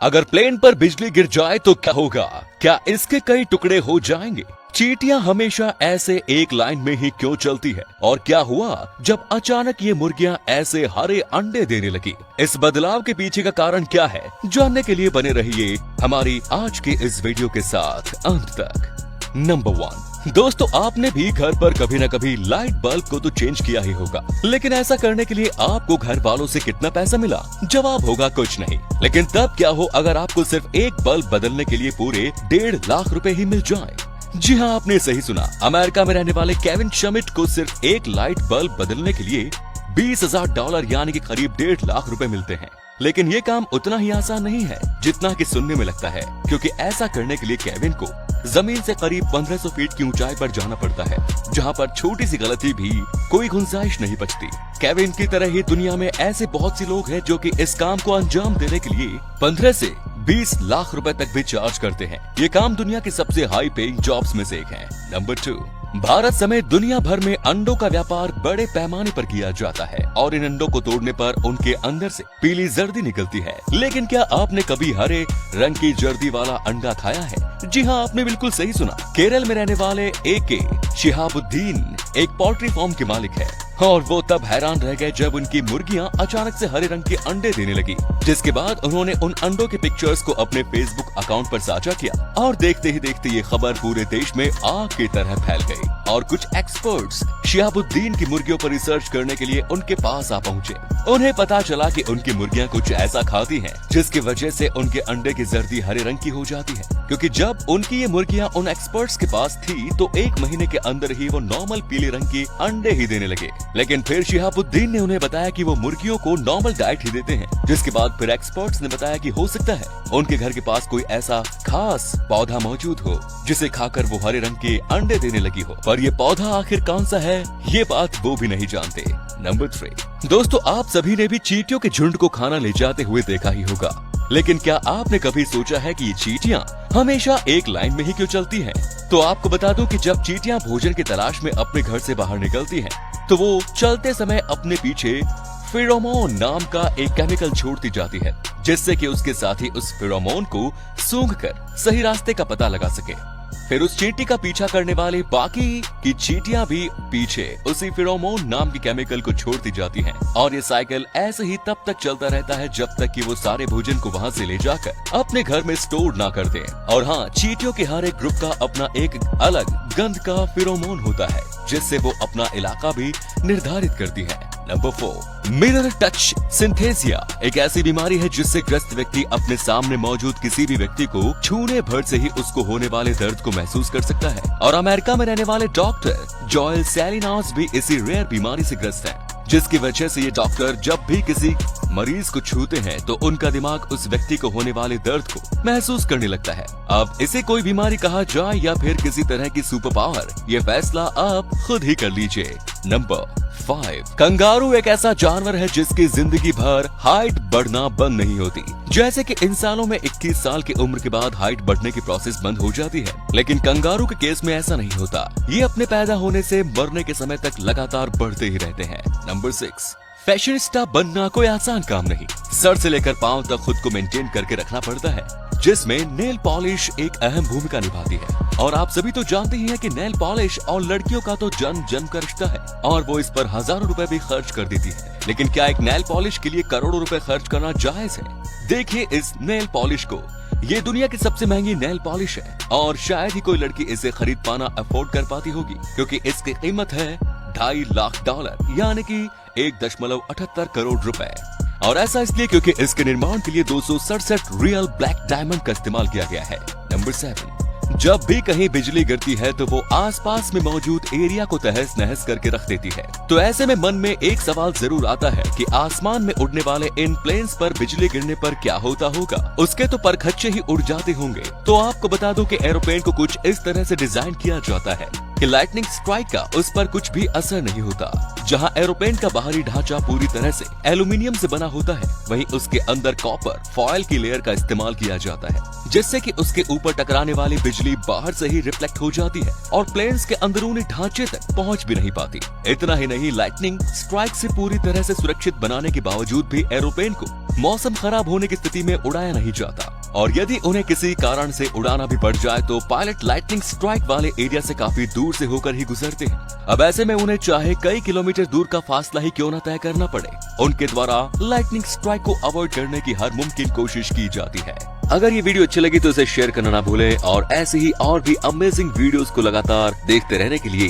अगर प्लेन पर बिजली गिर जाए तो क्या होगा? क्या इसके कई टुकड़े हो जाएंगे? चींटियां हमेशा ऐसे एक लाइन में ही क्यों चलती है? और क्या हुआ जब अचानक ये मुर्गियां ऐसे हरे अंडे देने लगी? इस बदलाव के पीछे का कारण क्या है? जानने के लिए बने रहिए हमारी आज के इस वीडियो के साथ अंत तक। नंबर 1, दोस्तों आपने भी घर पर कभी न कभी लाइट बल्ब को तो चेंज किया ही होगा, लेकिन ऐसा करने के लिए आपको घर वालों से कितना पैसा मिला? जवाब होगा कुछ नहीं। लेकिन तब क्या हो अगर आपको सिर्फ एक बल्ब बदलने के लिए पूरे 1.5 लाख रुपए ही मिल जाए? जी हाँ, आपने सही सुना। अमेरिका में रहने वाले केविन शमिट को सिर्फ एक लाइट बल्ब बदलने के लिए $20,000 यानी कि करीब 1.5 लाख रुपए मिलते हैं। लेकिन ये काम उतना ही आसान नहीं है जितना कि सुनने में लगता है, क्योंकि ऐसा करने के लिए केविन को जमीन से करीब 1500 फीट की ऊंचाई पर जाना पड़ता है, जहां पर छोटी सी गलती भी कोई गुंजाइश नहीं बचती। केविन की तरह ही दुनिया में ऐसे बहुत से लोग हैं जो कि इस काम को अंजाम देने के लिए 15 से 20 लाख रुपए तक भी चार्ज करते हैं। ये काम दुनिया की सबसे हाई पेइंग जॉब्स में से एक है। नंबर 2, भारत समेत दुनिया भर में अंडों का व्यापार बड़े पैमाने पर किया जाता है और इन अंडों को तोड़ने पर उनके अंदर से पीली जर्दी निकलती है। लेकिन क्या आपने कभी हरे रंग की जर्दी वाला अंडा खाया है? जी हाँ, आपने बिल्कुल सही सुना। केरल में रहने वाले AK शिहाबुद्दीन एक पोल्ट्री फार्म के मालिक है और वो तब हैरान रह गए जब उनकी मुर्गियां अचानक से हरे रंग के अंडे देने लगी, जिसके बाद उन्होंने उन अंडों के पिक्चर्स को अपने फेसबुक अकाउंट पर साझा किया और देखते ही देखते ये खबर पूरे देश में आग की तरह फैल गई और कुछ एक्सपर्ट्स शिहाबुद्दीन की मुर्गियों पर रिसर्च करने के लिए उनके पास आ पहुँचे। उन्हें पता चला कि उनकी मुर्गियां कुछ ऐसा खाती हैं जिसकी वजह से उनके अंडे की जर्दी हरे रंग की हो जाती है। क्योंकि जब उनकी ये मुर्गियां उन एक्सपर्ट्स के पास थी तो 1 महीने के अंदर ही वो नॉर्मल पीले रंग के अंडे ही देने लगे। लेकिन फिर शिहाबुद्दीन ने उन्हें बताया कि वो मुर्गियों को नॉर्मल डाइट ही देते हैं, जिसके बाद फिर एक्सपर्ट्स ने बताया कि हो सकता है उनके घर के पास कोई ऐसा खास पौधा मौजूद हो जिसे खाकर वो हरे रंग के अंडे देने लगी हो। पर ये पौधा आखिर कौन सा है, ये बात वो भी नहीं जानते। नंबर 3, दोस्तों आप सभी ने भी चींटियों के झुंड को खाना ले जाते हुए देखा ही होगा, लेकिन क्या आपने कभी सोचा है कि ये चींटियां हमेशा एक लाइन में ही क्यों चलती हैं? तो आपको बता दूं कि जब चींटियां भोजन की तलाश में अपने घर से बाहर निकलती हैं, तो वो चलते समय अपने पीछे फेरोमोन नाम का एक केमिकल छोड़ती जाती है, जिससे कि उसके साथी उस फेरोमोन को सूंघकर सही रास्ते का पता लगा सके। फिर उस चींटी का पीछा करने वाले बाकी की चींटियां भी पीछे उसी फेरोमोन नाम की केमिकल को छोड़ती जाती हैं और ये साइकिल ऐसे ही तब तक चलता रहता है जब तक कि वो सारे भोजन को वहां से ले जाकर अपने घर में स्टोर ना कर दें। और हाँ, चींटियों के हर एक ग्रुप का अपना एक अलग गंध का फेरोमोन होता है, जिससे वो अपना इलाका भी निर्धारित करती है। नंबर 4, मिरर टच सिंथेसिया एक ऐसी बीमारी है जिससे ग्रस्त व्यक्ति अपने सामने मौजूद किसी भी व्यक्ति को छूने भर से ही उसको होने वाले दर्द को महसूस कर सकता है। और अमेरिका में रहने वाले डॉक्टर जोएल सैलिनास भी इसी रेयर बीमारी से ग्रस्त है, जिसकी वजह से ये डॉक्टर जब भी किसी मरीज को छूते हैं तो उनका दिमाग उस व्यक्ति को होने वाले दर्द को महसूस करने लगता है। अब इसे कोई बीमारी कहा जाए या फिर किसी तरह की सुपर पावर, ये फैसला आप खुद ही कर लीजिए। नंबर 5, कंगारू एक ऐसा जानवर है जिसकी जिंदगी भर हाइट बढ़ना बंद नहीं होती। जैसे कि इंसानों में 21 साल की उम्र के बाद हाइट बढ़ने की प्रोसेस बंद हो जाती है, लेकिन कंगारू के केस में ऐसा नहीं होता। ये अपने पैदा होने से मरने के समय तक लगातार बढ़ते ही रहते हैं। नंबर 6, फैशनिस्टा बनना कोई आसान काम नहीं। सर से लेकर पांव तक खुद को मेंटेन करके रखना पड़ता है, जिसमें नेल पॉलिश एक अहम भूमिका निभाती है। और आप सभी तो जानते ही हैं कि नेल पॉलिश और लड़कियों का तो जन्म का रिश्ता है और वो इस पर हजारों रुपए भी खर्च कर देती है। लेकिन क्या एक नेल पॉलिश के लिए करोड़ों रुपए खर्च करना जायज है? देखिए इस नेल पॉलिश को, ये दुनिया की सबसे महंगी नेल पॉलिश है और शायद ही कोई लड़की इसे खरीद पाना अफोर्ड कर पाती होगी, क्योंकि इसकी कीमत है $2.5 लाख यानी कि 1.78 करोड़ रुपए। और ऐसा इसलिए क्योंकि इसके निर्माण के लिए 267 रियल ब्लैक डायमंड का इस्तेमाल किया गया है। नंबर 7, जब भी कहीं बिजली गिरती है तो वो आसपास में मौजूद एरिया को तहस नहस करके रख देती है। तो ऐसे में मन में एक सवाल जरूर आता है कि आसमान में उड़ने वाले इन प्लेन्स पर बिजली गिरने पर क्या होता होगा? उसके तो परखच्चे ही उड़ जाते होंगे। तो आपको बता दूं कि एरोप्लेन को कुछ इस तरह से डिजाइन किया जाता है कि लाइटनिंग स्ट्राइक का उस पर कुछ भी असर नहीं होता। जहां एरोप्लेन का बाहरी ढांचा पूरी तरह से एल्यूमिनियम से बना होता है, वहीं उसके अंदर कॉपर फॉयल की लेयर का इस्तेमाल किया जाता है, जिससे कि उसके ऊपर टकराने वाली बिजली बाहर से ही रिफ्लेक्ट हो जाती है और प्लेन्स के अंदरूनी ढांचे तक पहुंच भी नहीं पाती। इतना ही नहीं, लाइटनिंग स्ट्राइक से पूरी तरह से सुरक्षित बनाने के बावजूद भी एरोप्लेन को मौसम खराब होने की स्थिति में उड़ाया नहीं जाता, और यदि उन्हें किसी कारण से उड़ाना भी पड़ जाए तो पायलट लाइटनिंग स्ट्राइक वाले एरिया से काफी दूर से होकर ही गुजरते हैं। अब ऐसे में उन्हें चाहे कई किलोमीटर दूर का फासला ही क्यों न तय करना पड़े, उनके द्वारा लाइटनिंग स्ट्राइक को अवॉइड करने की हर मुमकिन कोशिश की जाती है। अगर ये वीडियो अच्छी लगी तो इसे शेयर करना ना भूलें और ऐसे ही और भी अमेजिंग वीडियोस को लगातार देखते रहने के लिए